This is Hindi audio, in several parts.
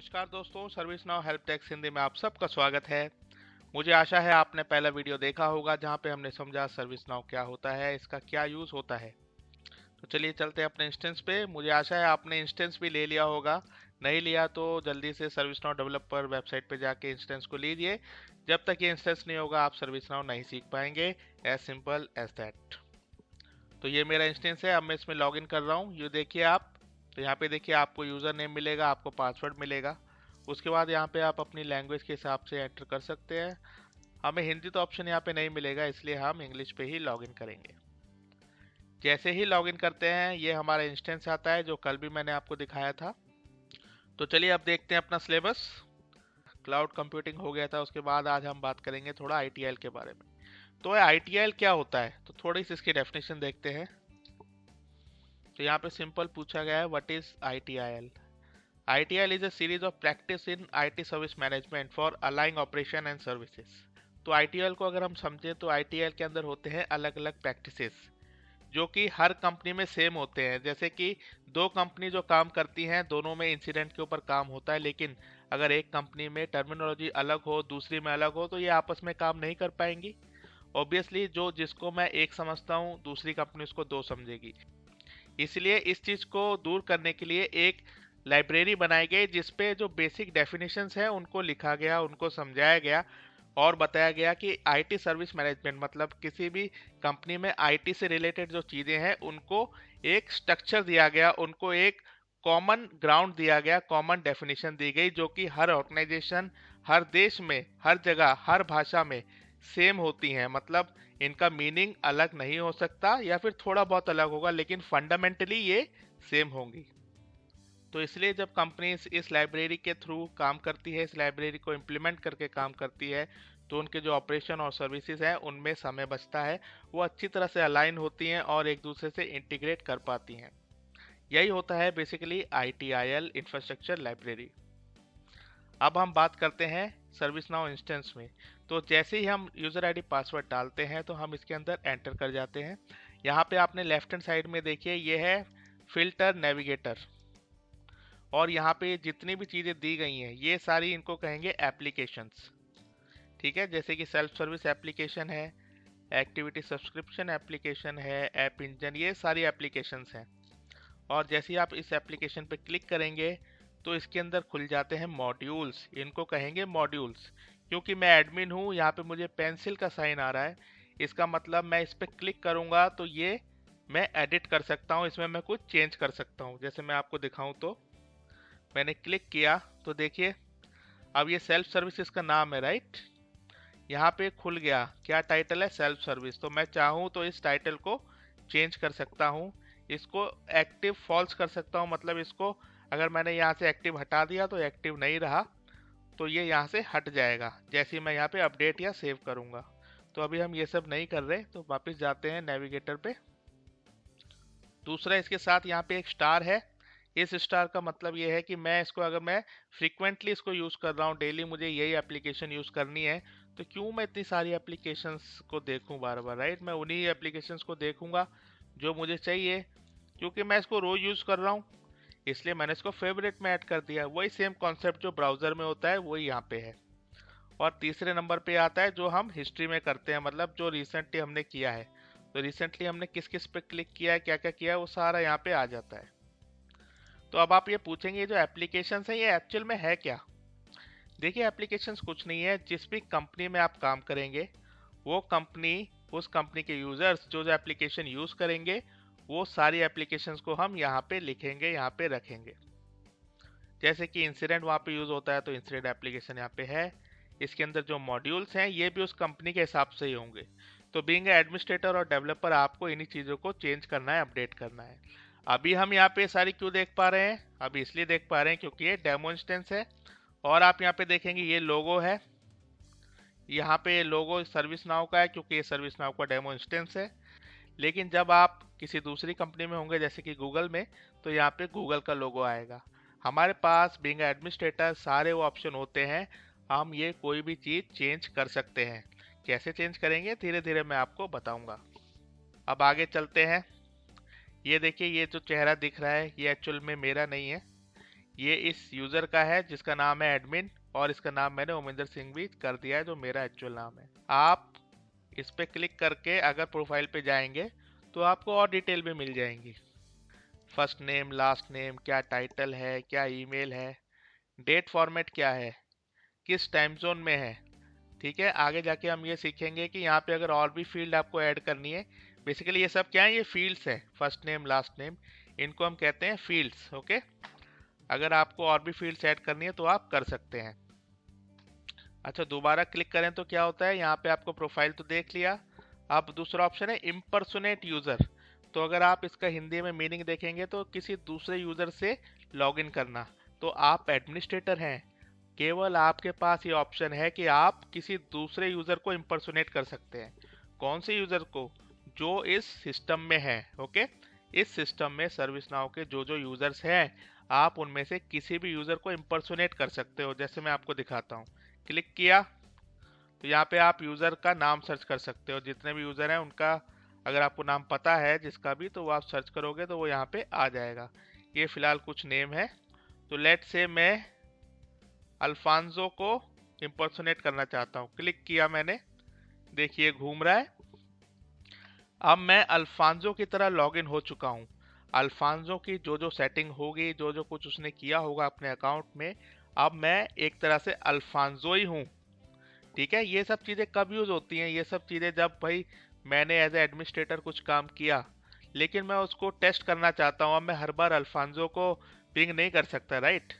नमस्कार दोस्तों, service now help desk Hindi में आप सबका स्वागत है। मुझे आशा है आपने पहला वीडियो देखा होगा जहां पे हमने समझा सर्विस नाउ क्या होता है, इसका क्या यूज़ होता है। तो चलिए चलते हैं अपने इंस्टेंस पे। मुझे आशा है आपने इंस्टेंस भी ले लिया होगा। नहीं लिया तो जल्दी से सर्विस नाउ डेवलपर वेबसाइट पे जाके इंस्टेंस को लीजिए। जब तक ये इंस्टेंस नहीं होगा आप सर्विस नाउ नहीं सीख पाएंगे। As simple as that. तो ये मेरा इंस्टेंस है, अब मैं इसमें लॉगिन कर रहा हूँ। ये देखिए आप, तो यहाँ पे देखिए आपको यूज़र नेम मिलेगा, आपको पासवर्ड मिलेगा। उसके बाद यहाँ पे आप अपनी लैंग्वेज के हिसाब से एंटर कर सकते हैं। हमें हिंदी तो ऑप्शन यहाँ पे नहीं मिलेगा, इसलिए हम इंग्लिश पे ही लॉगिन करेंगे। जैसे ही लॉगिन करते हैं ये हमारा इंस्टेंस आता है जो कल भी मैंने आपको दिखाया था। तो चलिए अब देखते हैं अपना सिलेबस। क्लाउड कंप्यूटिंग हो गया था, उसके बाद आज हम बात करेंगे थोड़ा आईटीएल के बारे में। तो आईटीएल क्या होता है, तो थोड़ी सी इसकी डेफिनेशन देखते हैं। तो यहाँ पे सिंपल पूछा गया है, what is ITIL. ITIL is a series of practice in IT service management for aligning operation and services। तो ITIL को अगर हम समझें तो ITIL के अंदर होते हैं अलग अलग प्रैक्टिसेस जो कि हर कंपनी में सेम होते हैं। जैसे कि दो कंपनी जो काम करती हैं दोनों में इंसिडेंट के ऊपर काम होता है, लेकिन अगर एक कंपनी में टर्मिनोलॉजी अलग हो दूसरी में अलग हो तो ये आपस में काम नहीं कर पाएंगी। ऑब्वियसली जो जिसको मैं एक समझता हूँ दूसरी कंपनी उसको दो समझेगी। इसलिए इस चीज़ को दूर करने के लिए एक लाइब्रेरी बनाई गई जिसपे जो बेसिक डेफिनेशंस हैं उनको लिखा गया, उनको समझाया गया और बताया गया कि आईटी सर्विस मैनेजमेंट मतलब किसी भी कंपनी में आईटी से रिलेटेड जो चीज़ें हैं उनको एक स्ट्रक्चर दिया गया, उनको एक कॉमन ग्राउंड दिया गया, कॉमन डेफिनेशन दी गई जो कि हर ऑर्गेनाइजेशन, हर देश में, हर जगह, हर भाषा में सेम होती हैं। मतलब इनका मीनिंग अलग नहीं हो सकता या फिर थोड़ा बहुत अलग होगा, लेकिन फंडामेंटली ये सेम होंगी। तो इसलिए जब कंपनी इस लाइब्रेरी के थ्रू काम करती है, इस लाइब्रेरी को इम्प्लीमेंट करके काम करती है, तो उनके जो ऑपरेशन और सर्विसेज हैं उनमें समय बचता है, वो अच्छी तरह से अलाइन होती हैं और एक दूसरे से इंटीग्रेट कर पाती हैं। यही होता है बेसिकली आईटीआईएल इंफ्रास्ट्रक्चर लाइब्रेरी। अब हम बात करते हैं सर्विस नाउ इंस्टेंस में। तो जैसे ही हम यूज़र आईडी पासवर्ड डालते हैं तो हम इसके अंदर एंटर कर जाते हैं। यहाँ पे आपने लेफ्ट हैंड साइड में देखिए ये है फिल्टर नेविगेटर, और यहाँ पे जितनी भी चीज़ें दी गई हैं ये सारी इनको कहेंगे एप्लीकेशंस। ठीक है, जैसे कि सेल्फ सर्विस एप्लीकेशन है, एक्टिविटी सब्सक्रिप्शन एप्लीकेशन है, ऐप इंजन, ये सारी एप्लीकेशंस हैं। और जैसे ही आप इस एप्लीकेशन पे क्लिक करेंगे तो इसके अंदर खुल जाते हैं मॉड्यूल्स, इनको कहेंगे मॉड्यूल्स। क्योंकि मैं एडमिन हूँ, यहाँ पे मुझे पेंसिल का साइन आ रहा है, इसका मतलब मैं इस पर क्लिक करूँगा तो ये मैं एडिट कर सकता हूँ, इसमें मैं कुछ चेंज कर सकता हूँ। जैसे मैं आपको दिखाऊँ तो मैंने क्लिक किया तो देखिए अब ये सेल्फ सर्विस इसका नाम है, राइट। यहाँ पे खुल गया, क्या टाइटल है, सेल्फ सर्विस। तो मैं चाहूँ तो इस टाइटल को चेंज कर सकता हूँ, इसको एक्टिव फॉल्स कर सकता हूँ। मतलब इसको अगर मैंने यहाँ से एक्टिव हटा दिया तो एक्टिव नहीं रहा, तो ये यहाँ से हट जाएगा जैसे ही मैं यहाँ पे अपडेट या सेव करूँगा। तो अभी हम ये सब नहीं कर रहे, तो वापस जाते हैं नेविगेटर पे। दूसरा इसके साथ यहाँ पे एक स्टार है। इस स्टार का मतलब ये है कि मैं इसको अगर मैं फ्रिक्वेंटली इसको यूज़ कर रहा हूँ, डेली मुझे यही एप्लीकेशन यूज़ करनी है, तो क्यों मैं इतनी सारी एप्लीकेशंस को देखूँ बार बार, राइट। मैं उन्हीं एप्लीकेशंस को देखूंगा जो मुझे चाहिए, क्योंकि मैं इसको रोज यूज़ कर रहा हूँ, इसलिए मैंने इसको फेवरेट में ऐड कर दिया। वही सेम कॉन्सेप्ट जो ब्राउज़र में होता है वही यहाँ पे है। और तीसरे नंबर पे आता है जो हम हिस्ट्री में करते हैं, मतलब जो रिसेंटली हमने किया है। तो रिसेंटली हमने किस किस पे क्लिक किया है, क्या क्या किया है, वो सारा यहाँ पे आ जाता है। तो अब आप ये पूछेंगे ये जो एप्लीकेशंस है ये एक्चुअल में है क्या। देखिए एप्लीकेशंस कुछ नहीं है, जिस भी कंपनी में आप काम करेंगे वो कंपनी, उस कंपनी के यूजर्स जो जो एप्लीकेशन यूज करेंगे वो सारी एप्लीकेशंस को हम यहाँ पे लिखेंगे, यहाँ पे रखेंगे। जैसे कि इंसिडेंट वहाँ पे यूज होता है तो इंसिडेंट एप्लीकेशन यहाँ पे है। इसके अंदर जो मॉड्यूल्स हैं ये भी उस कंपनी के हिसाब से ही होंगे। तो बीइंग एडमिनिस्ट्रेटर और डेवलपर आपको इन्हीं चीज़ों को चेंज करना है, अपडेट करना है। अभी हम यहाँ पे सारी क्यों देख पा रहे हैं, अभी इसलिए देख पा रहे हैं क्योंकि ये डेमो इंस्टेंस है। और आप यहाँ पे देखेंगे ये लोगो है, यहाँ पे लोगो सर्विस नाउ का है क्योंकि ये सर्विस नाउ का डेमो इंस्टेंस है। लेकिन जब आप किसी दूसरी कंपनी में होंगे जैसे कि गूगल में, तो यहाँ पे गूगल का लोगो आएगा। हमारे पास बीइंग एडमिनिस्ट्रेटर सारे वो ऑप्शन होते हैं, हम ये कोई भी चीज़ चेंज कर सकते हैं। कैसे चेंज करेंगे धीरे धीरे मैं आपको बताऊंगा। अब आगे चलते हैं। ये देखिए ये जो चेहरा दिख रहा है ये एक्चुअल में मेरा नहीं है, ये इस यूज़र का है जिसका नाम है एडमिन, और इसका नाम मैंने ओमिंदर सिंह भी कर दिया है जो मेरा एक्चुअल नाम है। आप इस पे क्लिक करके अगर प्रोफाइल पे जाएंगे तो आपको और डिटेल भी मिल जाएंगी। फर्स्ट नेम, लास्ट नेम, क्या टाइटल है, क्या ईमेल है, डेट फॉर्मेट क्या है, किस टाइम जोन में है। ठीक है, आगे जाके हम ये सीखेंगे कि यहाँ पे अगर और भी फील्ड आपको ऐड करनी है। बेसिकली ये सब क्या है, ये फील्ड्स हैं, फर्स्ट नेम लास्ट नेम, इनको हम कहते हैं फील्ड्स। ओके, अगर आपको और भी फील्ड्स ऐड करनी है तो आप कर सकते हैं। अच्छा, दोबारा क्लिक करें तो क्या होता है, यहाँ पे आपको प्रोफाइल तो देख लिया। अब दूसरा ऑप्शन है इम्पर्सोनेट यूजर। तो अगर आप इसका हिंदी में मीनिंग देखेंगे तो किसी दूसरे यूजर से लॉगिन करना। तो आप एडमिनिस्ट्रेटर हैं, केवल आपके पास ये ऑप्शन है कि आप किसी दूसरे यूजर को इम्पर्सोनेट कर सकते हैं। कौन से यूजर को, जो इस सिस्टम में है। ओके, इस सिस्टम में सर्विस नाउ के जो जो यूजर्स हैं, आप उनमें से किसी भी यूजर को इम्पर्सोनेट कर सकते हो। जैसे मैं आपको दिखाता हूँ, क्लिक किया तो यहाँ पे आप यूजर का नाम सर्च कर सकते हो। जितने भी यूजर हैं उनका अगर आपको नाम पता है जिसका भी, तो वो आप सर्च करोगे तो वो यहाँ पे आ जाएगा। ये फिलहाल कुछ नेम है, तो लेट से मैं अल्फांजो को इम्पर्सोनेट करना चाहता हूँ। क्लिक किया मैंने, देखिए घूम रहा है। अब मैं अल्फांजो की तरह लॉगिन हो चुका हूँ। अल्फांजो की जो जो सेटिंग होगी, जो जो कुछ उसने किया होगा अपने अकाउंट में, अब मैं एक तरह से अल्फांजो ही हूँ। ठीक है, ये सब चीज़ें कब यूज़ होती हैं, ये सब चीज़ें जब भाई मैंने एज ए एडमिनिस्ट्रेटर कुछ काम किया लेकिन मैं उसको टेस्ट करना चाहता हूँ। अब मैं हर बार अल्फांजो को पिंग नहीं कर सकता, राइट।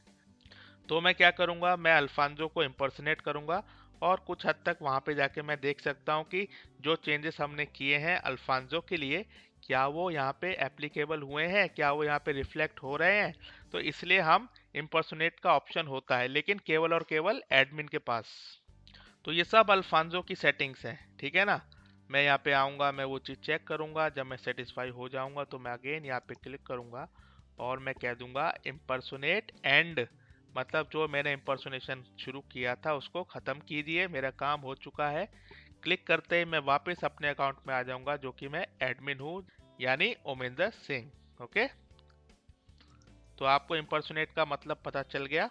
तो मैं क्या करूँगा, मैं अल्फांजो को इम्पर्सनेट करूँगा और कुछ हद तक वहाँ पे जाके मैं देख सकता हूँ कि जो चेंजेस हमने किए हैं अल्फांजो के लिए, क्या वो यहाँ पे एप्लीकेबल हुए हैं, क्या वो यहाँ पे रिफ्लेक्ट हो रहे हैं। तो इसलिए हम इम्पर्सनेट का ऑप्शन होता है, लेकिन केवल और केवल एडमिन के पास। तो ये सब अल्फांजो की सेटिंग्स हैं, ठीक है ना। मैं यहाँ पे आऊँगा, मैं वो चीज़ चेक करूँगा, जब मैं सेटिस्फाई हो जाऊँगा तो मैं अगेन यहाँ पे क्लिक करूँगा और मैं कह दूँगा इम्पर्सोनेट एंड, मतलब जो मैंने इम्पर्सोनेशन शुरू किया था उसको ख़त्म कीजिए, मेरा काम हो चुका है। क्लिक करते ही मैं वापस अपने अकाउंट में आ जाऊँगा जो कि मैं एडमिन हूँ, यानी ओमिंदर सिंह। ओके, तो आपको इम्पर्सोनेट का मतलब पता चल गया।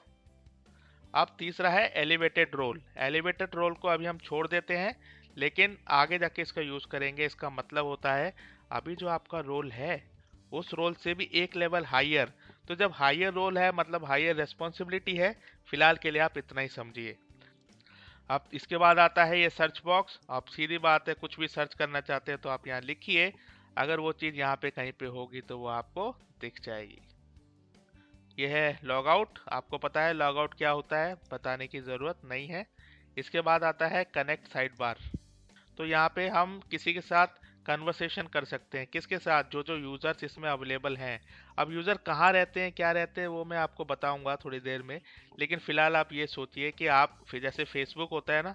अब तीसरा है एलिवेटेड रोल। एलिवेटेड रोल को अभी हम छोड़ देते हैं, लेकिन आगे जाके इसका यूज़ करेंगे। इसका मतलब होता है अभी जो आपका रोल है उस रोल से भी एक लेवल हायर। तो जब हायर रोल है मतलब हायर रेस्पॉन्सिबिलिटी है। फिलहाल के लिए आप इतना ही समझिए। अब इसके बाद आता है ये सर्च बॉक्स। आप सीधी बात है, कुछ भी सर्च करना चाहते हैं तो आप यहाँ लिखिए, अगर वो चीज़ यहाँ पे कहीं पे होगी तो वो आपको दिख जाएगी। ये है लॉग आउट। आपको पता है लॉग आउट क्या होता है, बताने की ज़रूरत नहीं है। इसके बाद आता है कनेक्ट साइड बार। तो यहाँ पे हम किसी के साथ कन्वर्सेशन कर सकते हैं। किसके साथ, जो जो यूज़र्स इसमें अवेलेबल हैं। अब यूज़र कहाँ रहते हैं, क्या रहते हैं, वो मैं आपको बताऊंगा थोड़ी देर में। लेकिन फ़िलहाल आप ये सोचिए कि आप फिर जैसे फेसबुक होता है ना,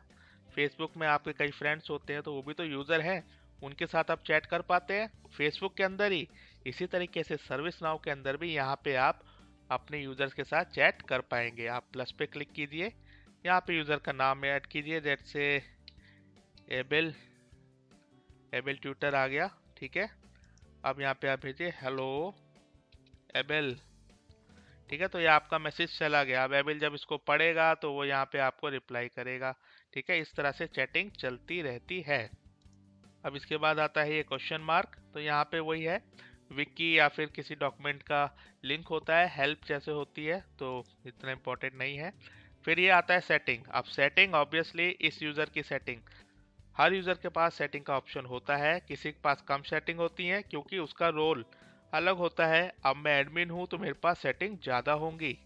फेसबुक में आपके कई फ्रेंड्स होते हैं तो वो भी तो यूज़र हैं, उनके साथ आप चैट कर पाते हैं फेसबुक के अंदर ही। इसी तरीके से सर्विस नाउ के अंदर भी यहाँ पे आप अपने यूज़र्स के साथ चैट कर पाएंगे। आप प्लस पे क्लिक कीजिए, यहाँ पे यूज़र का नाम ऐड कीजिए, जैसे एबेल, एबेल ट्यूटर आ गया। ठीक है, अब यहाँ पे आप भेजिए हेलो एबेल। ठीक है, तो ये आपका मैसेज चला गया। अब एबेल जब इसको पढ़ेगा तो वो यहाँ पे आपको रिप्लाई करेगा। ठीक है, इस तरह से चैटिंग चलती रहती है। अब इसके बाद आता है ये क्वेश्चन मार्क। तो यहाँ पे वही है, विकी या फिर किसी डॉक्यूमेंट का लिंक होता है, हेल्प जैसे होती है, तो इतना इम्पोर्टेंट नहीं है। फिर ये आता है सेटिंग। अब सेटिंग ऑब्वियसली इस यूज़र की सेटिंग, हर यूज़र के पास सेटिंग का ऑप्शन होता है। किसी के पास कम सेटिंग होती है क्योंकि उसका रोल अलग होता है। अब मैं एडमिन हूँ तो मेरे पास सेटिंग ज़्यादा होंगी।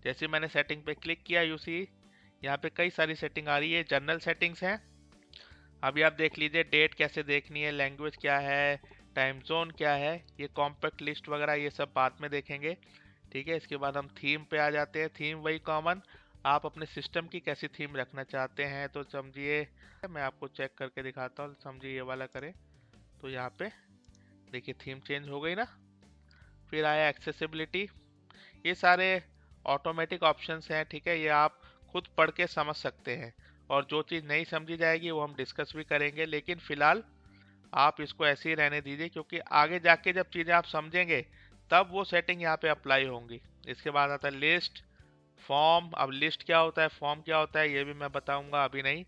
जैसे मैंने सेटिंग पे क्लिक किया, यू सी यहाँ पे कई सारी सेटिंग आ रही है। जनरल सेटिंग्स हैं, अभी आप देख लीजिए डेट कैसे देखनी है, लैंग्वेज क्या है, टाइम जोन क्या है, ये कॉम्पैक्ट लिस्ट वगैरह ये सब बाद में देखेंगे। ठीक है, इसके बाद हम थीम पे आ जाते हैं। थीम वही कॉमन, आप अपने सिस्टम की कैसी थीम रखना चाहते हैं। तो समझिए मैं आपको चेक करके दिखाता हूँ, समझिए ये वाला करें तो यहाँ पे देखिए थीम चेंज हो गई ना। फिर आया एक्सेसिबिलिटी, ये सारे ऑटोमेटिक ऑप्शंस हैं। ठीक है, ये आप खुद पढ़ के समझ सकते हैं, और जो चीज़ नहीं समझी जाएगी वो हम डिस्कस भी करेंगे। लेकिन फिलहाल आप इसको ऐसे ही रहने दीजिए, क्योंकि आगे जाके जब चीज़ें आप समझेंगे तब वो सेटिंग यहाँ पे अप्लाई होंगी। इसके बाद आता है लिस्ट, फॉर्म। अब लिस्ट क्या होता है, फॉर्म क्या होता है, ये भी मैं बताऊंगा, अभी नहीं।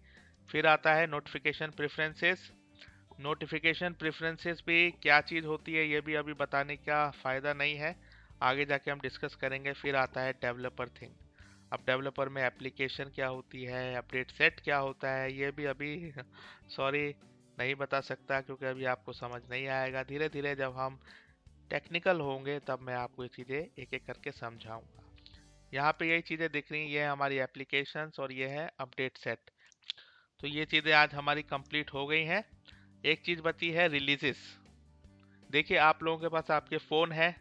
फिर आता है नोटिफिकेशन प्रेफरेंसेस। नोटिफिकेशन प्रेफरेंसेस भी क्या चीज़ होती है, ये भी अभी बताने का फ़ायदा नहीं है, आगे जाके हम डिस्कस करेंगे। फिर आता है डेवलपर थिंग। अब डेवलपर में एप्लीकेशन क्या होती है, अपडेट सेट क्या होता है, ये भी अभी सॉरी नहीं बता सकता, क्योंकि अभी आपको समझ नहीं आएगा। धीरे धीरे जब हम टेक्निकल होंगे तब मैं आपको ये चीज़ें एक एक करके समझाऊंगा। यहाँ पे यही चीज़ें दिख रही हैं, ये है हमारी एप्लीकेशंस और ये है अपडेट सेट। तो ये चीज़ें आज हमारी कंप्लीट हो गई हैं। एक चीज़ बची है रिलीजेस। देखिए आप लोगों के पास आपके फ़ोन है,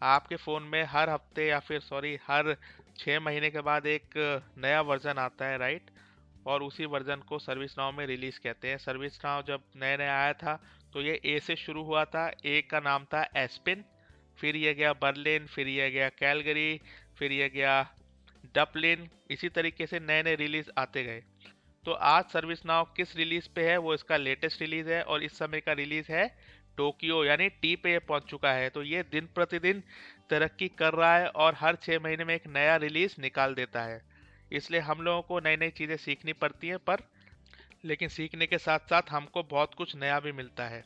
आपके फ़ोन में हर हफ्ते या फिर सॉरी हर 6 महीने के बाद एक नया वर्जन आता है, राइट। और उसी वर्जन को सर्विस नाउ में रिलीज़ कहते हैं। सर्विस नाउ जब नया नया आया था तो ये ए से शुरू हुआ था। ए का नाम था एस्पिन, फिर ये गया बर्लिन, फिर ये गया कैलगरी, फिर ये गया डबलिन। इसी तरीके से नए नए रिलीज आते गए। तो आज सर्विस नाउ किस रिलीज पे है, वो इसका लेटेस्ट रिलीज है और इस समय का रिलीज है टोक्यो, यानी टी पे ये पहुंच चुका है। तो ये दिन प्रतिदिन तरक्की कर रहा है और हर 6 महीने में एक नया रिलीज निकाल देता है। इसलिए हम लोगों को नई नई चीज़ें सीखनी पड़ती हैं, पर लेकिन सीखने के साथ साथ हमको बहुत कुछ नया भी मिलता है।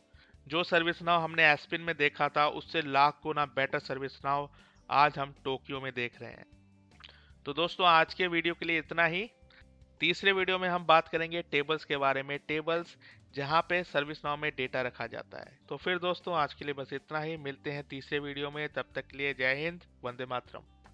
जो सर्विस नाउ हमने एस्पिन में देखा था उससे लाख गुना बेटर सर्विस नाउ आज हम टोक्यो में देख रहे हैं। तो दोस्तों आज के वीडियो के लिए इतना ही। तीसरे वीडियो में हम बात करेंगे टेबल्स के बारे में, टेबल्स जहाँ पे सर्विस नाउ में डेटा रखा जाता है। तो फिर दोस्तों आज के लिए बस इतना ही, मिलते हैं तीसरे वीडियो में, तब तक के लिए जय हिंद, वंदे मातरम।